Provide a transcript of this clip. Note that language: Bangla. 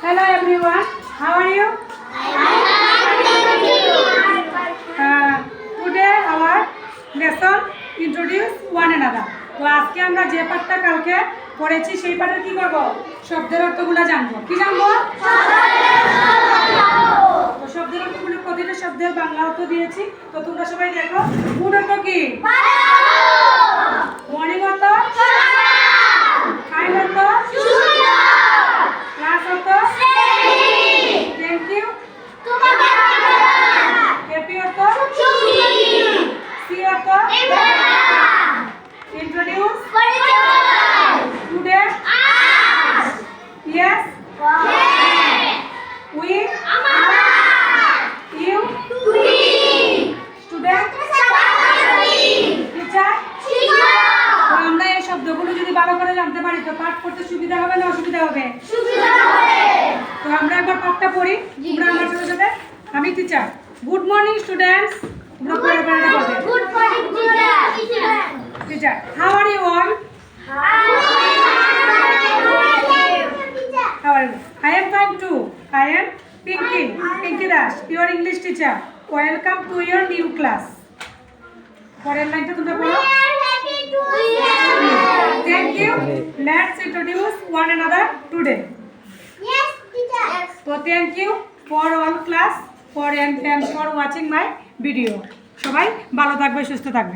Hello everyone, how are you? Today our lesson introduce one another. তো আজকে আমরা যে পাঠটা কালকে পড়েছি সেই পাঠে কি করব? শব্দের অর্থগুলো জানবো। কি জানবো? তো শব্দের অর্থগুলো প্রতিটা শব্দের বাংলা অর্থ দিয়েছি। তো তোমরা সবাই দেখো, গুড অর্থ কি? মর্নিং অর্থ? কাইন্ড অর্থ? ক্লাস অর্থ? Thank you. হ্যাপি অর্থ? সি অর্থ? Introduce? Today? Yes? We? You? Student? Teacher? তো আমরা এই শব্দগুলো যদি ভালো করে জানতে পারি তো পাঠ করতে সুবিধা হবে না অসুবিধা হবে? তো আমরা একবার পাঠটা পড়ি। তোমরা আমার সাথে সাথে। আমি টিচার। Good morning students. তোমরা পড়ে পড়ে পড়বে। Good morning, teacher, how are you all? How are you? I am fine too. I am Pinky Das, your English teacher. Welcome to your new class. পরের লাইনটা তোমরা পড়ো। Thank you. Let's introduce one another today. Yes, teacher. So thank you for all class and for watching my video. সবাই ভালো থাকবে, সুস্থ থাকবে।